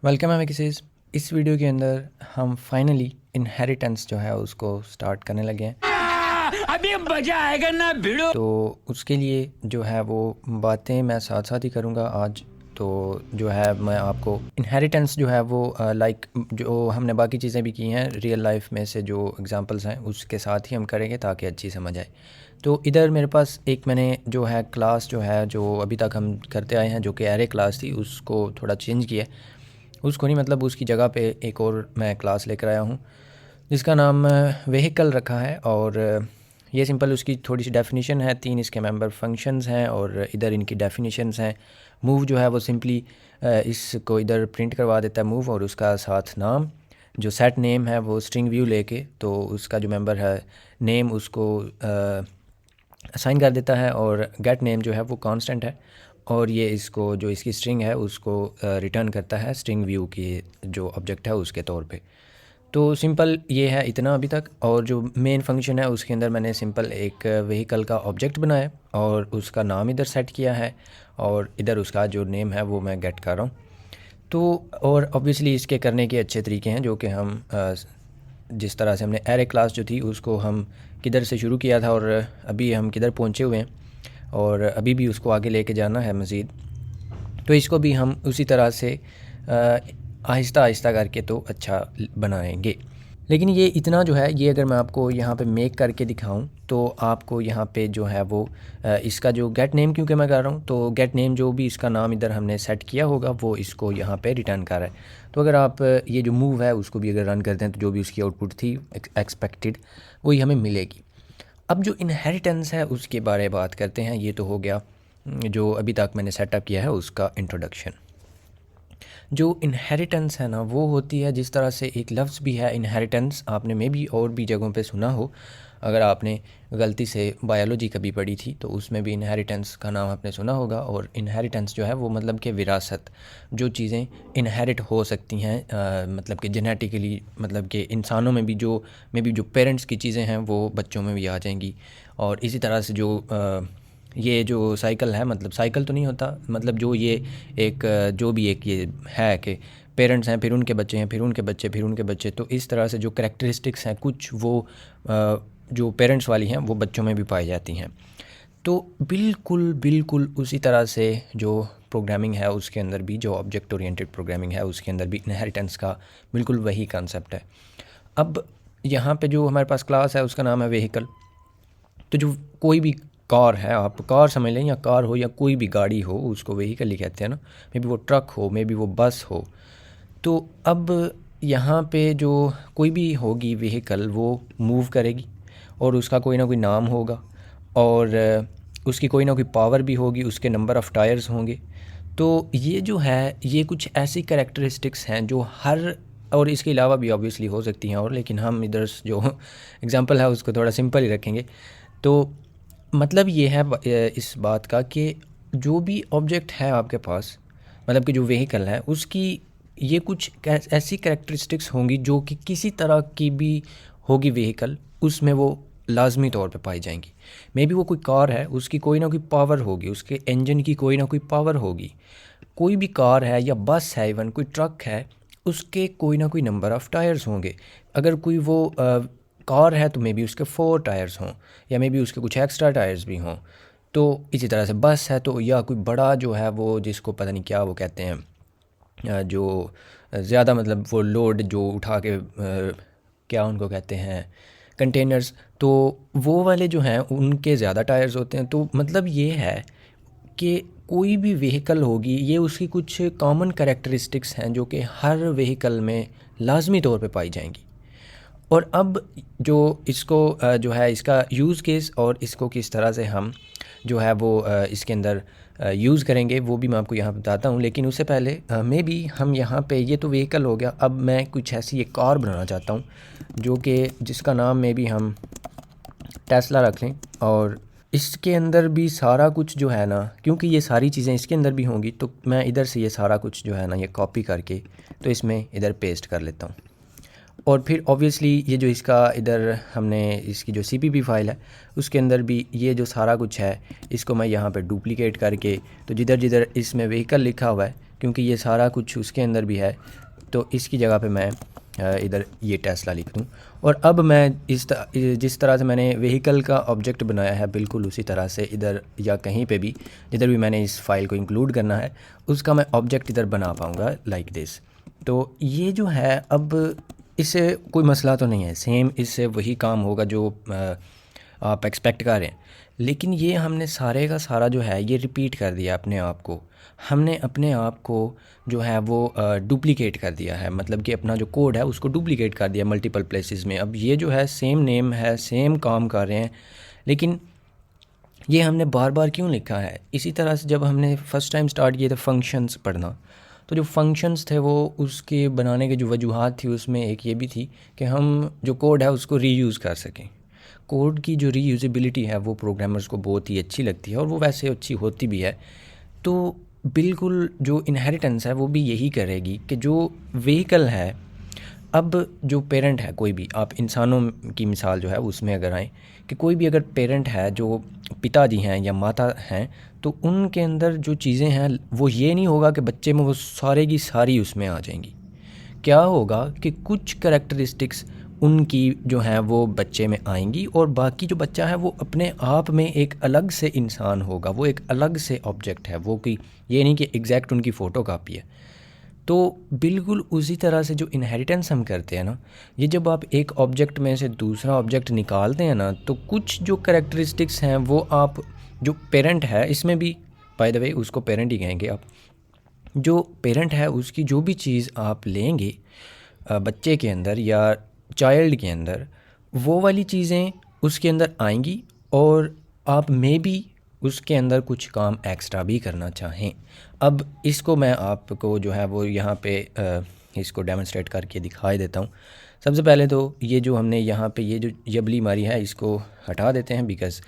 Welcome है मैकिसेस। इस video के अंदर हम फाइनली इनहेरिटेंस जो है उसको स्टार्ट करने लगे हैं। अभी मजा आएगा ना भिड़ो। तो उसके लिए जो है वो बातें मैं साथ साथ ही करूँगा आज। तो जो है मैं आपको इनहेरिटेंस जो है वो लाइक जो हमने बाकी चीज़ें भी की हैं रियल लाइफ में से जो एग्जांपल्स हैं उसके साथ ही हम करेंगे ताकि अच्छी समझ आए। तो इधर मेरे पास एक मैंने जो है क्लास जो है जो अभी तक हम करते आए हैं जो कि एरे क्लास थी उसको थोड़ा चेंज किया। उसको नहीं मतलब उसकी जगह पे एक और मैं क्लास लेकर आया हूँ जिसका नाम व्हीकल रखा है। और ये सिंपल उसकी थोड़ी सी डेफिनेशन है। 3 इसके मेंबर फंक्शंस हैं और इधर इनकी डेफिनेशंस हैं। मूव जो है वो सिंपली इसको इधर प्रिंट करवा देता है मूव, और उसका साथ नाम जो सेट नेम है वो स्ट्रिंग व्यू लेके तो उसका जो मेंबर है नेम उसको असाइन कर देता है, और गेट नेम जो है वो कांस्टेंट है और ये इसको जो इसकी स्ट्रिंग है उसको रिटर्न करता है स्ट्रिंग व्यू की जो ऑब्जेक्ट है उसके तौर पे। तो सिंपल ये है इतना अभी तक। और जो मेन फंक्शन है उसके अंदर मैंने सिंपल एक व्हीकल का ऑब्जेक्ट बनाया और उसका नाम इधर सेट किया है और इधर उसका जो नेम है वो मैं गेट कर रहा हूँ। तो और ऑब्वियसली इसके करने के अच्छे तरीके हैं जो कि हम जिस तरह से हमने एरे क्लास जो थी उसको हम किधर से शुरू किया था और अभी हम किधर पहुँचे हुए हैं और अभी भी उसको आगे लेके जाना है मज़ीद। तो इसको भी हम उसी तरह से आहिस्ता आहिस्ता करके तो अच्छा बनाएंगे। लेकिन ये इतना जो है ये अगर मैं आपको यहाँ पे मेक करके दिखाऊं तो आपको यहाँ पे जो है वो इसका जो गेट नेम क्योंकि मैं कर रहा हूँ तो गेट नेम जो भी इसका नाम इधर हमने सेट किया होगा वो इसको यहाँ पे रिटर्न कर रहा है। तो अगर आप ये जो मूव है उसको भी अगर रन करते हैं तो जो भी उसकी आउटपुट थी एक्सपेक्टेड वही हमें मिलेगी। अब जो इनहेरिटेंस है उसके बारे में बात करते हैं। ये तो हो गया जो अभी तक मैंने सेटअप किया है उसका इंट्रोडक्शन। जो इनहेरिटेंस है ना वो होती है जिस तरह से एक लफ्ज़ भी है इनहेरिटेंस, आपने मे भी और भी जगहों पे सुना हो। अगर आपने गलती से बायोलॉजी कभी पढ़ी थी तो उसमें भी इनहेरिटेंस का नाम आपने सुना होगा। और इनहेरिटेंस जो है वो मतलब कि विरासत, जो चीज़ें इनहेरिट हो सकती हैं मतलब कि जेनेटिकली, मतलब कि इंसानों में भी जो मे बी जो पेरेंट्स की चीज़ें हैं वो बच्चों में भी आ जाएंगी। और इसी तरह से जो ये जो साइकिल है, मतलब साइकिल तो नहीं होता, मतलब जो ये एक जो भी एक ये है कि पेरेंट्स हैं फिर उनके बच्चे हैं फिर उनके बच्चे फिर उनके बच्चे, तो इस तरह से जो करैक्टरिस्टिक्स हैं कुछ वो जो पेरेंट्स वाली हैं वो बच्चों में भी पाई जाती हैं। तो बिल्कुल बिल्कुल उसी तरह से जो प्रोग्रामिंग है उसके अंदर भी, जो ऑब्जेक्ट ओरिएंटेड प्रोग्रामिंग है उसके अंदर भी इनहेरिटेंस का बिल्कुल वही कंसेप्ट है। अब यहाँ पे जो हमारे पास क्लास है उसका नाम है व्हीकल। तो जो कोई भी कार है, आप कार समझ लें, या कार हो या कोई भी गाड़ी हो उसको व्हीकल ही कहते हैं ना। मे बी वो ट्रक हो, मे बी वो बस हो। तो अब यहाँ पे जो कोई भी होगी व्हीकल वो मूव करेगी और उसका कोई ना कोई नाम होगा और उसकी कोई ना कोई पावर भी होगी, उसके नंबर ऑफ़ टायर्स होंगे। तो ये जो है ये कुछ ऐसी करैक्टरिस्टिक्स हैं जो हर, और इसके अलावा भी ऑब्वियसली हो सकती हैं और, लेकिन हम इधर जो एग्ज़ाम्पल है उसको थोड़ा सिंपल ही रखेंगे। तो मतलब ये है इस बात का कि जो भी ऑब्जेक्ट है आपके पास, मतलब कि जो व्हीकल है उसकी ये कुछ ऐसी करैक्टरिस्टिक्स होंगी जो कि किसी तरह की भी होगी व्हीकल उसमें वो लाजमी तौर पे पाई जाएंगी। मे बी वो कोई कार है उसकी कोई ना कोई पावर होगी, उसके इंजन की कोई ना कोई पावर होगी। कोई भी कार है या बस है, इवन कोई ट्रक है, उसके कोई ना कोई नंबर ऑफ़ टायर्स होंगे। अगर कोई वो कार है तो मे बी उसके 4 टायर्स हों या मे बी उसके कुछ एक्स्ट्रा टायर्स भी हों। तो इसी तरह से बस है तो या कोई बड़ा जो है वो जिसको पता नहीं क्या वो कहते हैं जो ज़्यादा मतलब वो लोड जो उठा के क्या उनको कहते हैं, कंटेनर्स, तो वो वाले जो हैं उनके ज़्यादा टायर्स होते हैं। तो मतलब ये है कि कोई भी व्हीकल होगी ये उसकी कुछ कॉमन करैक्टरिस्टिक्स हैं जो कि हर व्हीकल में लाजमी तौर पे पाई जाएंगी। और अब जो इसको जो है इसका यूज़ केस और इसको किस तरह से हम जो है वो इसके अंदर यूज़ करेंगे वो भी मैं आपको यहाँ बताता हूँ। लेकिन उससे पहले मे बी हम यहाँ पे, ये तो व्हीकल हो गया, अब मैं कुछ ऐसी एक कार बनाना चाहता हूँ जो कि जिसका नाम मे बी हम टेस्ला रख लें। और इसके अंदर भी सारा कुछ जो है ना, क्योंकि ये सारी चीज़ें इसके अंदर भी होंगी तो मैं इधर से ये सारा कुछ जो है ना ये कॉपी करके तो इसमें इधर पेस्ट कर लेता हूँ। और फिर ऑब्वियसली ये जो इसका इधर हमने इसकी जो सीपीपी फाइल है उसके अंदर भी ये जो सारा कुछ है इसको मैं यहाँ पे डुप्लीकेट करके, तो जिधर जिधर इसमें व्हीकल लिखा हुआ है क्योंकि ये सारा कुछ उसके अंदर भी है, तो इसकी जगह पे मैं इधर ये टेस्ला लिख दूँ। और अब मैं जिस तरह से मैंने व्हीकल का ऑब्जेक्ट बनाया है बिल्कुल उसी तरह से इधर या कहीं पे भी जिधर भी मैंने इस फाइल को इंक्लूड करना है उसका मैं ऑब्जेक्ट इधर बना पाऊँगा लाइक दिस। तो ये जो है अब इससे कोई मसला तो नहीं है, सेम इससे वही काम होगा जो आप एक्सपेक्ट कर रहे हैं। लेकिन ये हमने सारे का सारा जो है ये रिपीट कर दिया अपने आप को, हमने अपने आप को जो है वो डुप्लीकेट कर दिया है, मतलब कि अपना जो कोड है उसको डुप्लीकेट कर दिया मल्टीपल प्लेसेस में। अब ये जो है सेम नेम है, सेम काम कर रहे हैं, लेकिन ये हमने बार बार क्यों लिखा है। इसी तरह से जब हमने फ़र्स्ट टाइम स्टार्ट किए थे फंक्शंस पढ़ना, तो जो फंक्शंस थे वो उसके बनाने के जो वजूहात थी उसमें एक ये भी थी कि हम जो कोड है उसको रीयूज़ कर सकें। कोड की जो रीयूज़ेबिलिटी है वो प्रोग्रामर्स को बहुत ही अच्छी लगती है और वो वैसे अच्छी होती भी है। तो बिल्कुल जो इनहेरिटेंस है वो भी यही करेगी कि जो व्हीकल है, अब जो पेरेंट है कोई भी, आप इंसानों की मिसाल जो है उसमें अगर आएँ कि कोई भी अगर पेरेंट है जो पिताजी हैं या माता हैं, तो उनके अंदर जो चीज़ें हैं वो ये नहीं होगा कि बच्चे में वो सारे की सारी उसमें आ जाएंगी। क्या होगा कि कुछ करैक्टरिस्टिक्स उनकी जो हैं वो बच्चे में आएंगी और बाकी जो बच्चा है वो अपने आप में एक अलग से इंसान होगा, वो एक अलग से ऑब्जेक्ट है, वो कि ये नहीं कि एग्जैक्ट उनकी फ़ोटो कापी है। तो बिल्कुल उसी तरह से जो इनहेरिटेंस हम करते हैं ना, ये जब आप एक ऑब्जेक्ट में से दूसरा ऑब्जेक्ट निकालते हैं ना, तो कुछ जो करैक्टरिस्टिक्स हैं वो आप जो पेरेंट है, इसमें भी बाय द वे उसको पेरेंट ही कहेंगे आप, जो पेरेंट है उसकी जो भी चीज़ आप लेंगे बच्चे के अंदर या चाइल्ड के अंदर, वो वाली चीज़ें उसके अंदर आएंगी और आप में भी उसके अंदर कुछ काम एक्स्ट्रा भी करना चाहें। अब इसको मैं आपको जो है वो यहाँ पे इसको डेमोन्स्ट्रेट करके दिखाई देता हूँ। सबसे पहले तो ये जो हमने यहाँ पे ये जो यबली मारी है इसको हटा देते हैं बिकॉज़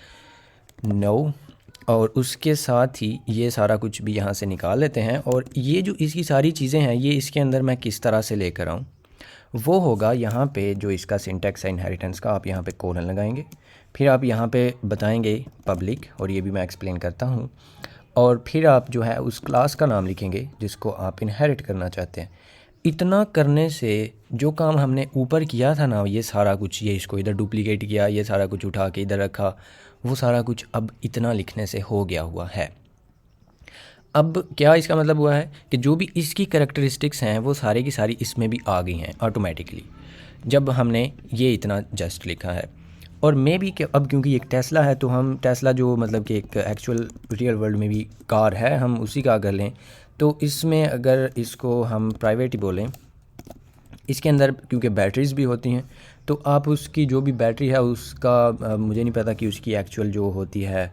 नो, और उसके साथ ही ये सारा कुछ भी यहाँ से निकाल लेते हैं। और ये जो इसकी सारी चीज़ें हैं ये इसके अंदर मैं किस तरह से लेकर आऊँ, वो होगा यहाँ पे जो इसका सिंटैक्स है इनहेरिटेंस का, आप यहाँ पे कोलन लगाएंगे, फिर आप यहाँ पे बताएंगे पब्लिक, और ये भी मैं एक्सप्लेन करता हूँ, और फिर आप जो है उस क्लास का नाम लिखेंगे जिसको आप इनहेरिट करना चाहते हैं। इतना करने से जो काम हमने ऊपर किया था ना, ये सारा कुछ, ये इसको इधर डुप्लीकेट किया, ये सारा कुछ उठा के इधर रखा, वो सारा कुछ अब इतना लिखने से हो गया हुआ है। अब क्या इसका मतलब हुआ है कि जो भी इसकी करैक्टरिस्टिक्स हैं वो सारे की सारी इसमें भी आ गई हैं ऑटोमेटिकली, जब हमने ये इतना जस्ट लिखा है। और मे भी कि अब क्योंकि एक टेस्ला है तो हम टेस्ला जो मतलब कि एक एक्चुअल रियल वर्ल्ड में भी कार है, हम उसी का अगर लें तो इसमें अगर इसको हम प्राइवेट ही बोलें, इसके अंदर क्योंकि बैटरीज़ भी होती हैं, तो आप उसकी जो भी बैटरी है उसका मुझे नहीं पता कि उसकी एक्चुअल जो होती है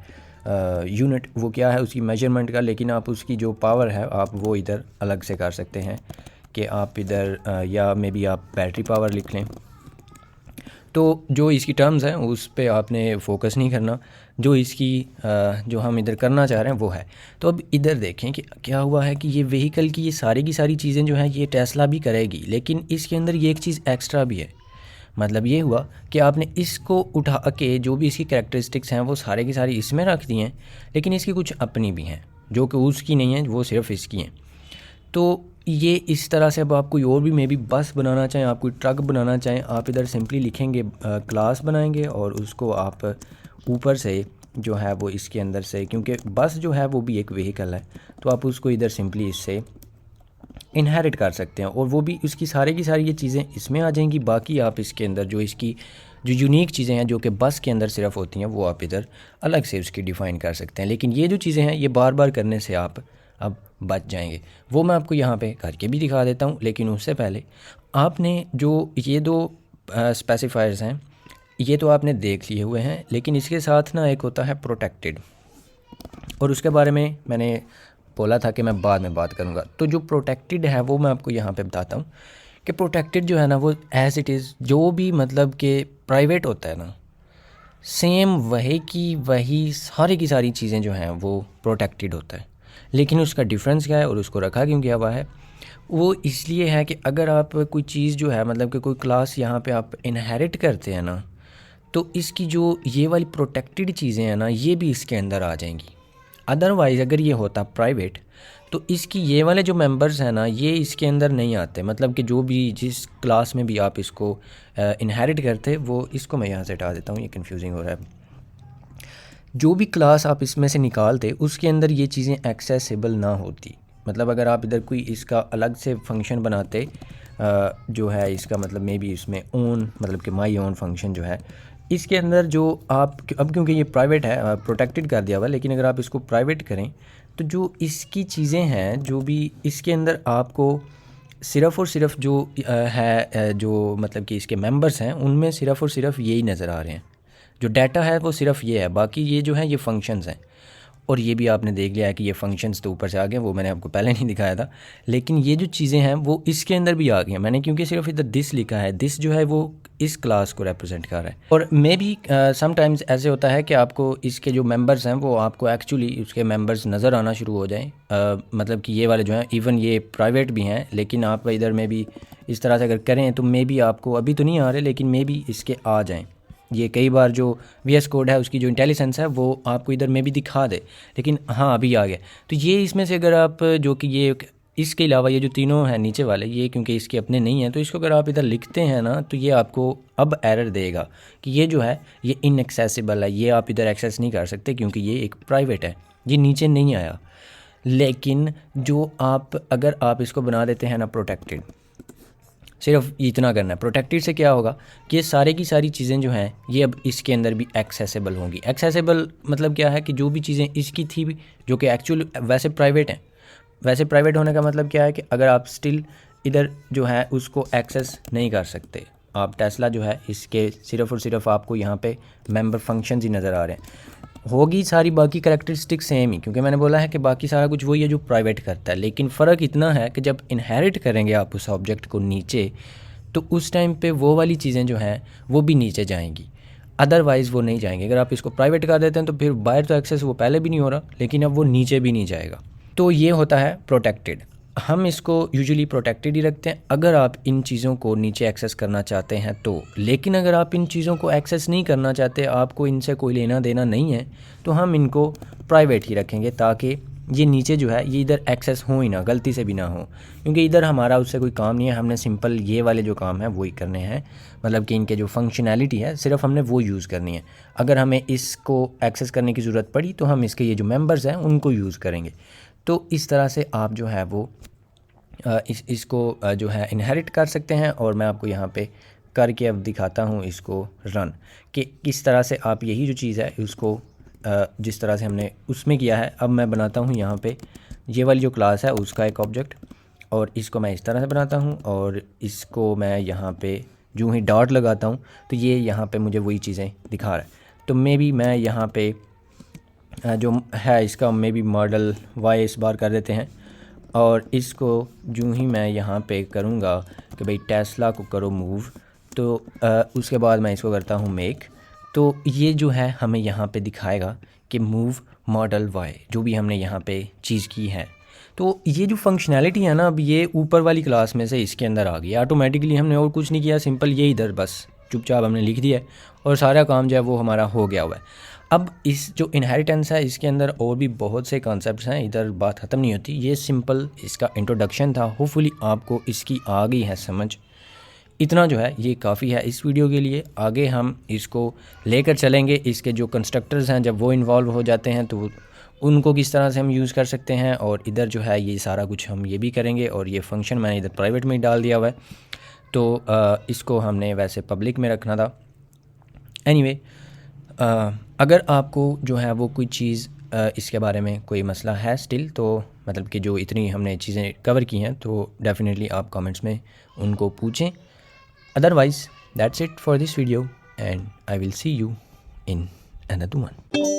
यूनिट वो क्या है उसकी मेजरमेंट का, लेकिन आप उसकी जो पावर है आप वो इधर अलग से कर सकते हैं कि आप इधर या मे बी आप बैटरी पावर लिख लें। तो जो इसकी टर्म्स हैं उस पे आपने फोकस नहीं करना, जो इसकी जो हम इधर करना चाह रहे हैं वो है। तो अब इधर देखें कि क्या हुआ है कि ये व्हीकल की ये सारी की सारी चीज़ें जो हैं ये टेस्ला भी करेगी, लेकिन इसके अंदर ये एक चीज़ एक्स्ट्रा भी है। मतलब ये हुआ कि आपने इसको उठा के जो भी इसकी कैरेक्टरिस्टिक्स हैं वो सारे की सारी इसमें रख दी हैं, लेकिन इसकी कुछ अपनी भी हैं जो कि उसकी नहीं है, वो सिर्फ इसकी हैं। तो ये इस तरह से अब आप कोई और भी मे बी बस बनाना चाहें, आप कोई ट्रक बनाना चाहें, आप इधर सिंपली लिखेंगे क्लास बनाएंगे और उसको आप ऊपर से जो है वो इसके अंदर से, क्योंकि बस जो है वो भी एक व्हीकल है, तो आप उसको इधर सिंपली इससे इनहेरिट कर सकते हैं और वो भी उसकी सारे की सारी ये चीज़ें इसमें आ जाएंगी। बाकी आप इसके अंदर जो इसकी जो यूनिक चीज़ें हैं जो कि बस के अंदर सिर्फ होती हैं वो आप इधर अलग से उसकी डिफ़ाइन कर सकते हैं। लेकिन ये जो चीज़ें हैं ये बार बार करने से आप अब बच जाएंगे, वो मैं आपको यहाँ पे करके भी दिखा देता हूँ। लेकिन उससे पहले आपने जो ये दो स्पेसिफायर्स हैं ये तो आपने देख लिए हुए हैं, लेकिन इसके साथ ना एक होता है प्रोटेक्टेड, और उसके बारे में मैंने बोला था कि मैं बाद में बात करूँगा। तो जो प्रोटेक्टेड है वो मैं आपको यहाँ पे बताता हूँ कि प्रोटेक्टेड जो है ना वो एज़ इट इज़ जो भी मतलब कि प्राइवेट होता है ना, सेम वही की वही सारी की सारी चीज़ें जो हैं वो प्रोटेक्टेड होता है। लेकिन उसका डिफरेंस क्या है और उसको रखा क्यों गया हुआ है, वो इसलिए है कि अगर आप कोई चीज़ जो है मतलब कि कोई क्लास यहाँ पे आप इनहेरिट करते हैं ना, तो इसकी जो ये वाली प्रोटेक्टेड चीज़ें हैं ना ये भी इसके अंदर आ जाएंगी। अदरवाइज़ अगर ये होता प्राइवेट तो इसकी ये वाले जो मेंबर्स हैं ना, ये इसके अंदर नहीं आते। मतलब कि जो भी जिस क्लास में भी आप इसको इनहेरिट करते, वो इसको मैं यहाँ से हटा देता हूँ, ये कंफ्यूजिंग हो रहा है। जो भी क्लास आप इसमें से निकालते उसके अंदर ये चीज़ें एक्सेसिबल ना होती। मतलब अगर आप इधर कोई इसका अलग से फंक्शन बनाते जो है इसका मतलब मे बी इसमें ओन मतलब कि माई ओन फंक्शन जो है इसके अंदर जो आप अब क्योंकि ये प्राइवेट है प्रोटेक्टेड कर दिया हुआ, लेकिन अगर आप इसको प्राइवेट करें तो जो इसकी चीज़ें हैं जो भी इसके अंदर आपको सिर्फ़ और सिर्फ जो है जो मतलब कि इसके मेंबर्स हैं उनमें सिर्फ़ और सिर्फ यही नज़र आ रहे हैं। जो डाटा है वो सिर्फ ये है, बाकी ये जो है ये फंक्शंस हैं। और ये भी आपने देख लिया है कि ये फंक्शंस तो ऊपर से आ गए, वो मैंने आपको पहले नहीं दिखाया था। लेकिन ये जो चीज़ें हैं वो इसके अंदर भी आ गई हैं। मैंने क्योंकि सिर्फ इधर दिस लिखा है, दिस जो है वो इस क्लास को रिप्रेजेंट कर रहा है। और मे भी समटाइम्स ऐसे होता है कि आपको इसके जो मेंबर्स हैं वो आपको एक्चुअली उसके मेंबर्स नज़र आना शुरू हो जाएं। मतलब कि ये वाले जो हैं इवन ये प्राइवेट भी हैं, लेकिन आप इधर में भी इस तरह से अगर करें तो मे बी आपको अभी तो नहीं आ रहे, लेकिन मे बी इसके आ जाएँ। ये कई बार जो VS कोड है उसकी जो इंटेलिजेंस है वो आपको इधर में भी दिखा दे, लेकिन हाँ अभी आ गया। तो ये इसमें से अगर आप जो कि ये इसके अलावा ये जो तीनों हैं नीचे वाले ये क्योंकि इसके अपने नहीं हैं, तो इसको अगर आप इधर लिखते हैं ना तो ये आपको अब एरर देगा कि ये जो है ये इनएक्सेसिबल है, ये आप इधर एक्सेस नहीं कर सकते क्योंकि ये एक प्राइवेट है, ये नीचे नहीं आया। लेकिन जो आप अगर आप इसको बना देते हैं ना प्रोटेक्टेड, सिर्फ इतना करना है। प्रोटेक्टेड से क्या होगा कि ये सारे की सारी चीज़ें जो हैं ये अब इसके अंदर भी एक्सेसिबल होंगी। एक्सेसिबल मतलब क्या है कि जो भी चीज़ें इसकी थी जो कि एक्चुअल वैसे प्राइवेट हैं, वैसे प्राइवेट होने का मतलब क्या है कि अगर आप स्टिल इधर जो है उसको एक्सेस नहीं कर सकते। आप टेस्ला जो है इसके सिर्फ़ और सिर्फ आपको यहाँ पे मेंबर फंक्शंस ही नज़र आ रहे हैं। होगी सारी बाकी करैक्टरिस्टिक सेम ही, क्योंकि मैंने बोला है कि बाकी सारा कुछ वही है जो प्राइवेट करता है। लेकिन फ़र्क इतना है कि जब इनहेरिट करेंगे आप उस ऑब्जेक्ट को नीचे, तो उस टाइम पे वो वाली चीज़ें जो हैं वो भी नीचे जाएंगी, अदरवाइज़ वो नहीं जाएंगे। अगर आप इसको प्राइवेट कर देते हैं तो फिर बाहर तो एक्सेस वो पहले भी नहीं हो रहा, लेकिन अब वो नीचे भी नहीं जाएगा। तो ये होता है प्रोटेक्टेड। हम इसको यूजुअली प्रोटेक्टेड ही रखते हैं अगर आप इन चीज़ों को नीचे एक्सेस करना चाहते हैं तो। लेकिन अगर आप इन चीज़ों को एक्सेस नहीं करना चाहते, आपको इनसे कोई लेना देना नहीं है, तो हम इनको प्राइवेट ही रखेंगे ताकि ये नीचे जो है ये इधर एक्सेस हो ही ना, गलती से भी ना हो। क्योंकि इधर हमारा उससे कोई काम नहीं है, हमने सिंपल ये वाले जो काम है वही करने हैं। मतलब कि इनके जो फंक्शनैलिटी है सिर्फ हमने वो यूज़ करनी है। अगर हमें इसको एक्सेस करने की ज़रूरत पड़ी तो हम इसके ये जो मेंबर्स हैं उनको यूज़ करेंगे। तो इस तरह से आप जो है वो इसको जो है इनहेरिट कर सकते हैं। और मैं आपको यहाँ पे करके अब दिखाता हूँ इसको रन कि किस तरह से आप यही जो चीज़ है उसको जिस तरह से हमने उसमें किया है, अब मैं बनाता हूँ यहाँ पे ये वाली जो क्लास है उसका एक ऑब्जेक्ट, और इसको मैं इस तरह से बनाता हूँ और इसको मैं यहाँ पे जो ही डॉट लगाता हूँ तो ये यहाँ पे मुझे वही चीज़ें दिखा रहा है। तो मे बी मैं यहाँ पे जो है इसका मे बी मॉडल वाई इस बार कर देते हैं, और इसको जो ही मैं यहाँ पे करूँगा कि भाई टेस्ला को करो मूव, तो उसके बाद मैं इसको करता हूँ मेक, तो ये जो है हमें यहाँ पे दिखाएगा कि मूव मॉडल वाई जो भी हमने यहाँ पे चीज़ की है। तो ये जो फंक्शनैलिटी है ना अब ये ऊपर वाली क्लास में से इसके अंदर आ गई ऑटोमेटिकली। हमने और कुछ नहीं किया, सिंपल ये इधर बस चुपचाप हमने लिख दिया और सारा काम जो है वो हमारा हो गया हुआ है। अब इस जो इनहेरिटेंस है इसके अंदर और भी बहुत से कॉन्सेप्ट्स हैं, इधर बात ख़त्म नहीं होती। ये सिंपल इसका इंट्रोडक्शन था, होपफुली आपको इसकी आ गई है समझ। इतना जो है ये काफ़ी है इस वीडियो के लिए। आगे हम इसको लेकर चलेंगे, इसके जो कंस्ट्रक्टर्स हैं जब वो इन्वॉल्व हो जाते हैं तो उनको किस तरह से हम यूज़ कर सकते हैं, और इधर जो है ये सारा कुछ हम ये भी करेंगे। और ये फंक्शन मैंने इधर प्राइवेट में ही डाल दिया हुआ है, तो इसको हमने वैसे पब्लिक में रखना था। एनीवे अगर आपको जो है वो कोई चीज़ इसके बारे में कोई मसला है स्टिल, तो मतलब कि जो इतनी हमने चीज़ें कवर की हैं तो डेफिनेटली आप कमेंट्स में उनको पूछें। Otherwise that's it for this video and I will see you in another one.